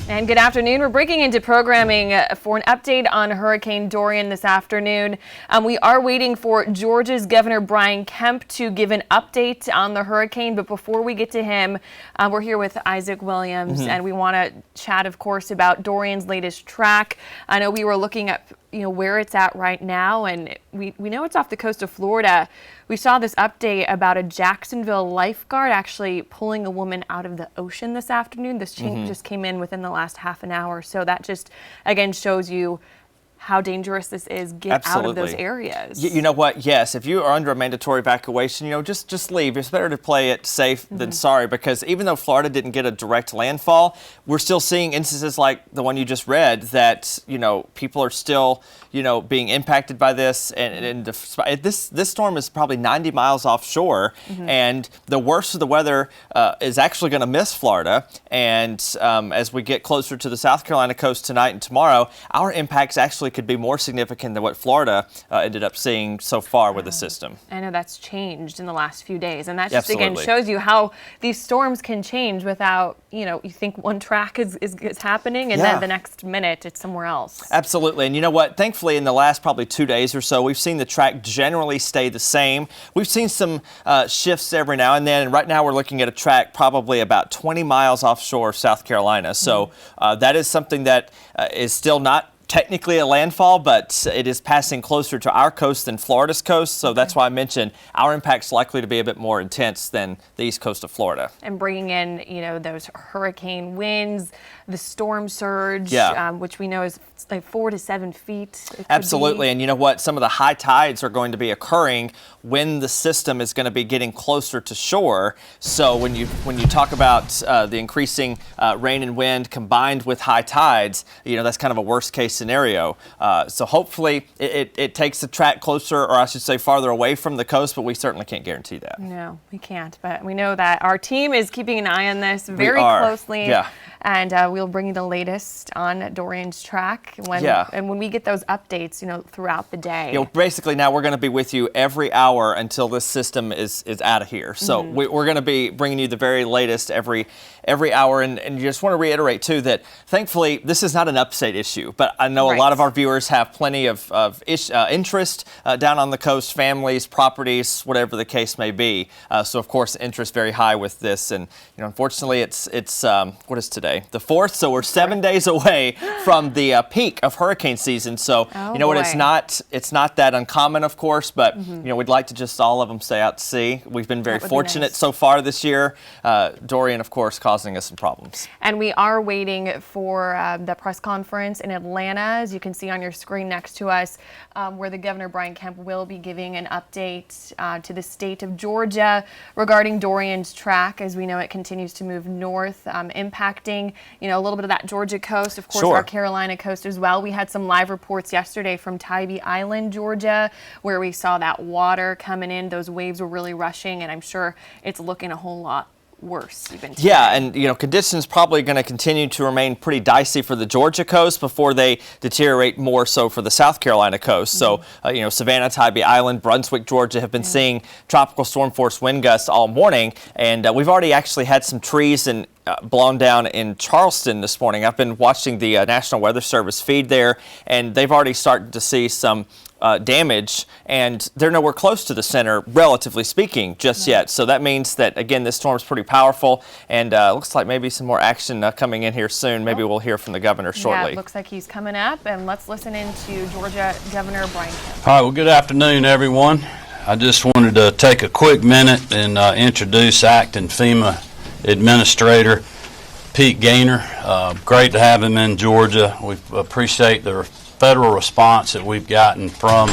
And good afternoon. We're breaking into programming for an update on Hurricane Dorian this afternoon. We are waiting for Georgia's Governor Brian Kemp to give an update on the hurricane. But before we get to him, we're here with Isaac Williams, and we want to chat, of course, about Dorian's latest track. I know we were looking at where it's at right now, and we know it's off the coast of Florida. We saw this update about a Jacksonville lifeguard actually pulling a woman out of the ocean this afternoon. This change just came in within the last half an hour. So that just, again, shows you how dangerous this is. Get out of those areas. You know what? Yes, if you are under a mandatory evacuation, just leave. It's better to play it safe than sorry, because even though Florida didn't get a direct landfall, we're still seeing instances like the one you just read that, people are still, being impacted by this. And this storm is probably 90 miles offshore, and the worst of the weather is actually going to miss Florida. And as we get closer to the South Carolina coast tonight and tomorrow, our impacts actually could be more significant than what Florida ended up seeing so far with the system. I know that's changed in the last few days, and that just again shows you how these storms can change without, you think one track is happening and then the next minute it's somewhere else. Absolutely. And you know what? Thankfully, in the last probably 2 days or so, we've seen the track generally stay the same. We've seen some shifts every now and then, and right now we're looking at a track probably about 20 miles offshore of South Carolina. So that is something that is still not technically a landfall, but it is passing closer to our coast than Florida's coast. So that's why I mentioned our impact's likely to be a bit more intense than the east coast of Florida. And bringing in, those hurricane winds, the storm surge, which we know is like 4 to 7 feet. Absolutely. And you know what? Some of the high tides are going to be occurring when the system is going to be getting closer to shore. So when you talk about the increasing rain and wind combined with high tides, that's kind of a worst case scenario. So hopefully it takes the track closer, or I should say farther away from the coast, but we certainly can't guarantee that. No, we can't. But we know that our team is keeping an eye on this very closely. Yeah. And we'll bring you the latest on Dorian's track and when we get those updates, throughout the day. Basically now we're going to be with you every hour until this system is out of here. So we're going to be bringing you the very latest every hour. And you just want to reiterate, too, that thankfully this is not an upstate issue. But I know a lot of our viewers have plenty of interest down on the coast, families, properties, whatever the case may be. So, of course, interest very high with this. And, unfortunately, it's what is today? The 4th. So we're 7 days away from the peak of hurricane season. So, what? It's not that uncommon, of course, but, we'd like to just all of them stay out to sea. We've been very fortunate so far this year. Dorian, of course, causing us some problems. And we are waiting for the press conference in Atlanta, as you can see on your screen next to us, where the Governor Brian Kemp will be giving an update to the state of Georgia regarding Dorian's track. As we know, it continues to move north, impacting, a little bit of that Georgia coast, of course, our Carolina coast as well. We had some live reports yesterday from Tybee Island, Georgia, where we saw that water coming in. Those waves were really rushing, and I'm sure it's looking a whole lot worse even today. Yeah, and conditions probably going to continue to remain pretty dicey for the Georgia coast before they deteriorate more so for the South Carolina coast. So Savannah, Tybee Island, Brunswick, Georgia have been seeing tropical storm force wind gusts all morning, and we've already actually had some trees and blown down in Charleston this morning. I've been watching the National Weather Service feed there, and they've already started to see some damage, and they're nowhere close to the center, relatively speaking, just yet. So that means that, again, this storm is pretty powerful, and looks like maybe some more action coming in here soon. Maybe we'll hear from the governor shortly. Yeah, it looks like he's coming up, and let's listen into Georgia Governor Brian Kemp. All right, well, good afternoon, everyone. I just wanted to take a quick minute and introduce Acting FEMA Administrator Pete Gaynor. Great to have him in Georgia. We appreciate the federal response that we've gotten from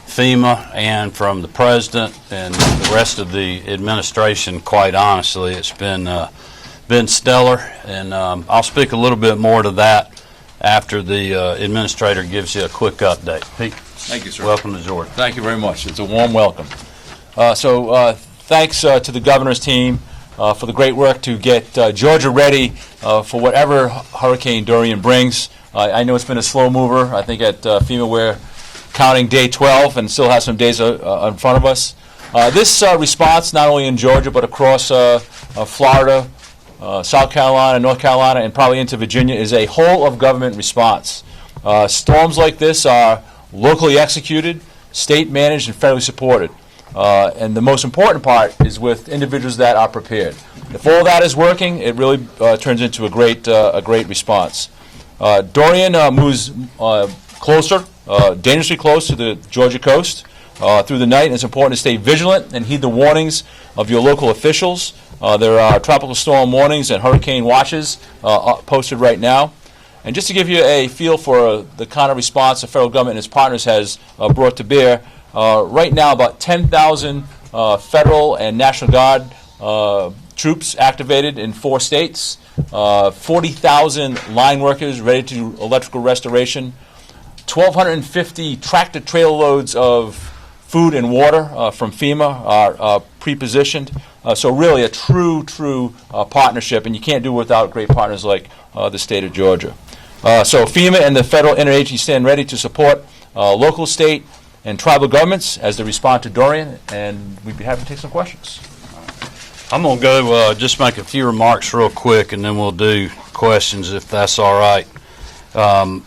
FEMA and from the president and the rest of the administration. Quite honestly, it's been stellar, and I'll speak a little bit more to that after the administrator gives you a quick update. Pete, thank you, sir. Welcome to Georgia. Thank you very much. It's a warm welcome. Thanks to the governor's team for the great work to get Georgia ready for whatever Hurricane Dorian brings. I know it's been a slow mover. I think at FEMA we're counting day 12 and still have some days in front of us. This response, not only in Georgia but across Florida, South Carolina, North Carolina, and probably into Virginia, is a whole-of-government response. Storms like this are locally executed, state-managed, and federally supported. And the most important part is with individuals that are prepared. If all that is working, it really turns into a great response. Dorian moves closer, dangerously close to the Georgia coast through the night, and it's important to stay vigilant and heed the warnings of your local officials. There are tropical storm warnings and hurricane watches posted right now. And just to give you a feel for the kind of response the federal government and its partners has brought to bear, right now about 10,000 federal and National Guard troops activated in 4 states, 40,000 line workers ready to do electrical restoration, 1,250 tractor-trailer loads of food and water from FEMA are pre-positioned. So really a true partnership, and you can't do it without great partners like the state of Georgia. So FEMA and the federal interagency stand ready to support local, state, and tribal governments as they respond to Dorian, and we'd be happy to take some questions. I'm going to go just make a few remarks real quick, and then we'll do questions if that's all right.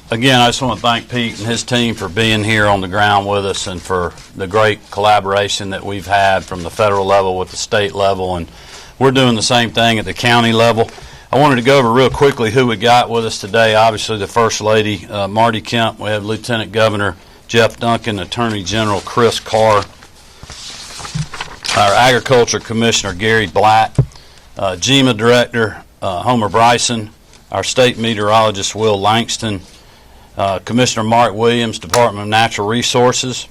Again, I just want to thank Pete and his team for being here on the ground with us and for the great collaboration that we've had from the federal level with the state level, and we're doing the same thing at the county level. I wanted to go over real quickly who we got with us today. Obviously, the First Lady, Marty Kemp. We have Lieutenant Governor Jeff Duncan, Attorney General Chris Carr, our Agriculture Commissioner Gary Black, GEMA Director Homer Bryson, our State Meteorologist Will Langston, Commissioner Mark Williams, Department of Natural Resources,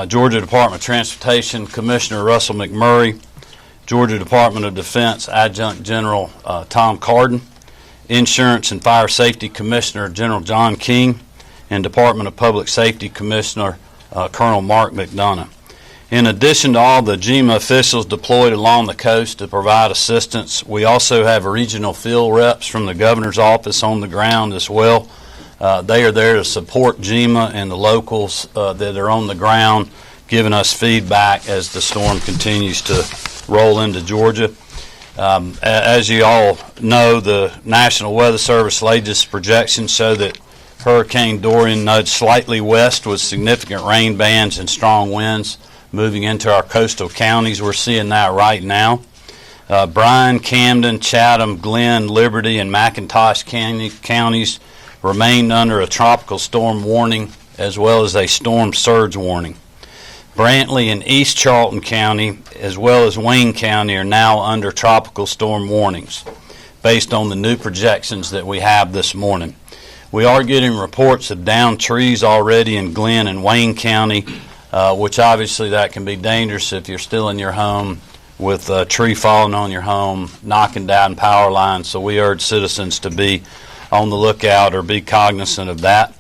Georgia Department of Transportation Commissioner Russell McMurray, Georgia Department of Defense Adjunct General Tom Carden, Insurance and Fire Safety Commissioner General John King, and Department of Public Safety Commissioner Colonel Mark McDonough. In addition to all the GEMA officials deployed along the coast to provide assistance, we also have regional field reps from the governor's office on the ground as well. They are there to support GEMA and the locals that are on the ground, giving us feedback as the storm continues to roll into Georgia. As you all know, the National Weather Service latest projections show that Hurricane Dorian nudged slightly west with significant rain bands and strong winds moving into our coastal counties. We're seeing that right now. Bryan, Camden, Chatham, Glenn, Liberty, and McIntosh counties remained under a tropical storm warning as well as a storm surge warning. Brantley and East Charlton County as well as Wayne County are now under tropical storm warnings based on the new projections that we have this morning. We are getting reports of downed trees already in Glenn and Wayne County, which obviously that can be dangerous if you're still in your home with a tree falling on your home, knocking down power lines. So we urge citizens to be on the lookout or be cognizant of that.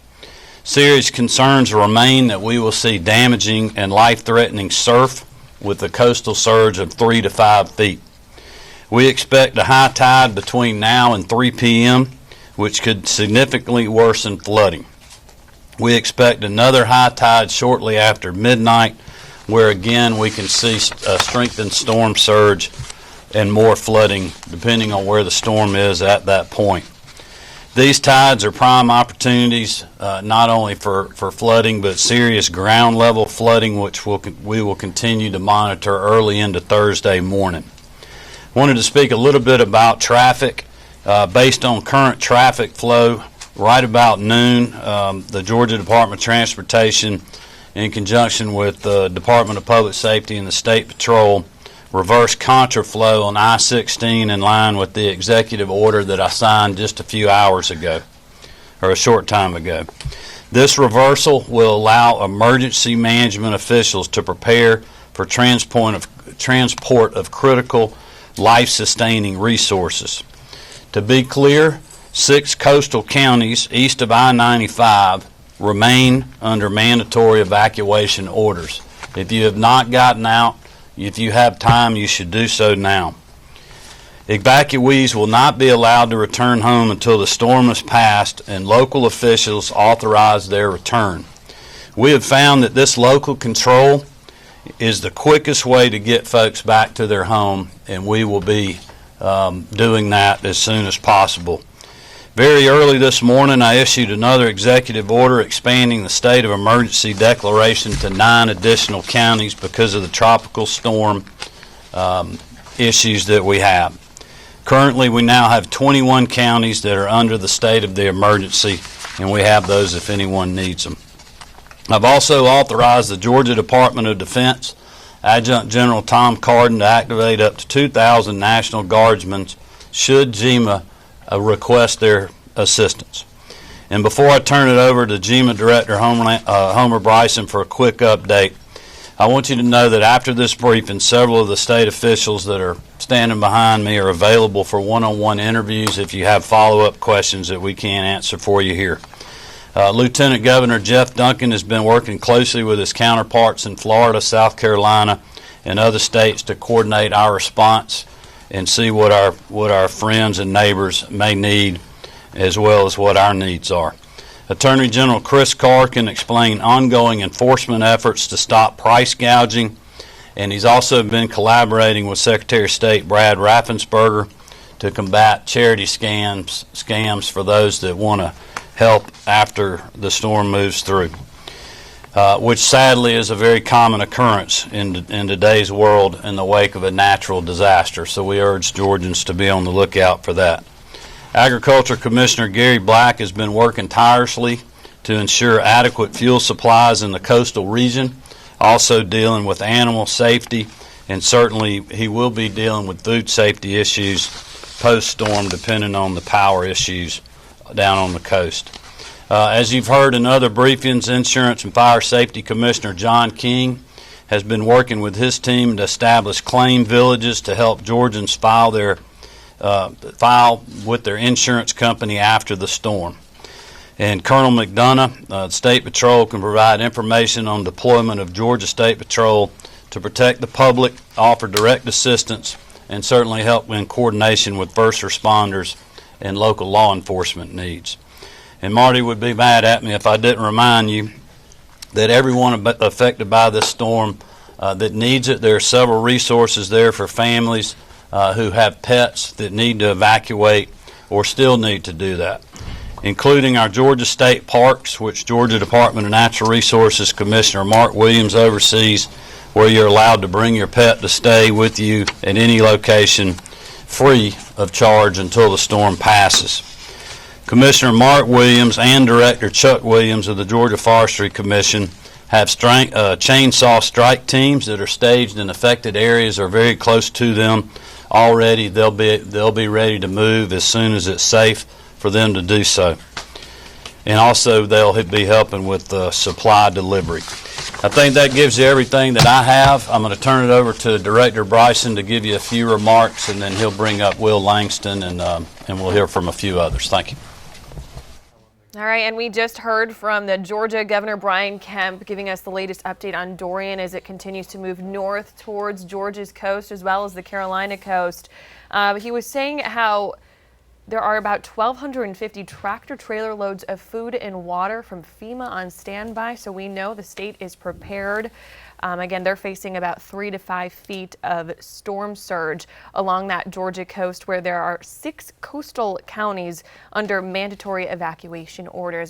Serious concerns remain that we will see damaging and life-threatening surf with a coastal surge of 3 to 5 feet. We expect a high tide between now and 3 p.m., which could significantly worsen flooding. We expect another high tide shortly after midnight, where again we can see a strengthened storm surge and more flooding depending on where the storm is at that point. These tides are prime opportunities not only for flooding but serious ground level flooding, which we will continue to monitor early into Thursday morning. Wanted to speak a little bit about traffic. Based on current traffic flow, right about noon, the Georgia Department of Transportation, in conjunction with the Department of Public Safety and the State Patrol, reversed contraflow on I-16 in line with the executive order that I signed just a few hours ago, or a short time ago. This reversal will allow emergency management officials to prepare for transport of critical life-sustaining resources. To be clear, 6 coastal counties east of I-95 remain under mandatory evacuation orders. If you have not gotten out, if you have time, you should do so now. Evacuees will not be allowed to return home until the storm has passed and local officials authorize their return. We have found that this local control is the quickest way to get folks back to their home, and we will be doing that as soon as possible. Very early this morning, I issued another executive order expanding the state of emergency declaration to 9 additional counties because of the tropical storm issues that we have. Currently, we now have 21 counties that are under the state of the emergency, and we have those if anyone needs them. I've also authorized the Georgia Department of Defense Adjutant General Tom Cardin to activate up to 2,000 National Guardsmen should GEMA request their assistance. And before I turn it over to GEMA Director Homer Bryson for a quick update, I want you to know that after this briefing, several of the state officials that are standing behind me are available for one-on-one interviews if you have follow-up questions that we can't answer for you here. Lieutenant Governor Jeff Duncan has been working closely with his counterparts in Florida, South Carolina, and other states to coordinate our response and see what our friends and neighbors may need, as well as what our needs are. Attorney General Chris Carr can explain ongoing enforcement efforts to stop price gouging, and he's also been collaborating with Secretary of State Brad Raffensperger to combat charity scams for those that want to help after the storm moves through, which sadly is a very common occurrence in today's world in the wake of a natural disaster. So we urge Georgians to be on the lookout for that. Agriculture Commissioner Gary Black has been working tirelessly to ensure adequate fuel supplies in the coastal region, also dealing with animal safety, and certainly he will be dealing with food safety issues post-storm depending on the power issues down on the coast. As you've heard in other briefings, Insurance and Fire Safety Commissioner John King has been working with his team to establish claim villages to help Georgians file with their insurance company after the storm. And Colonel McDonough, State Patrol, can provide information on deployment of Georgia State Patrol to protect the public, offer direct assistance, and certainly help in coordination with first responders and local law enforcement needs. And Marty would be mad at me if I didn't remind you that everyone affected by this storm that needs it, there are several resources there for families who have pets that need to evacuate or still need to do that, including our Georgia State Parks, which Georgia Department of Natural Resources Commissioner Mark Williams oversees, where you're allowed to bring your pet to stay with you at any location free of charge until the storm passes. Commissioner Mark Williams and Director Chuck Williams of the Georgia Forestry Commission have chainsaw strike teams that are staged in affected areas or very close to them already. They'll be ready to move as soon as it's safe for them to do so. And also they'll be helping with supply delivery. I think that gives you everything that I have. I'm going to turn it over to Director Bryson to give you a few remarks, and then he'll bring up Will Langston, and we'll hear from a few others. Thank you. All right, and we just heard from the Georgia Governor Brian Kemp giving us the latest update on Dorian as it continues to move north towards Georgia's coast as well as the Carolina coast. He was saying how there are about 1,250 tractor-trailer loads of food and water from FEMA on standby, so we know the state is prepared. Again, they're facing about 3 to 5 feet of storm surge along that Georgia coast, where there are 6 coastal counties under mandatory evacuation orders.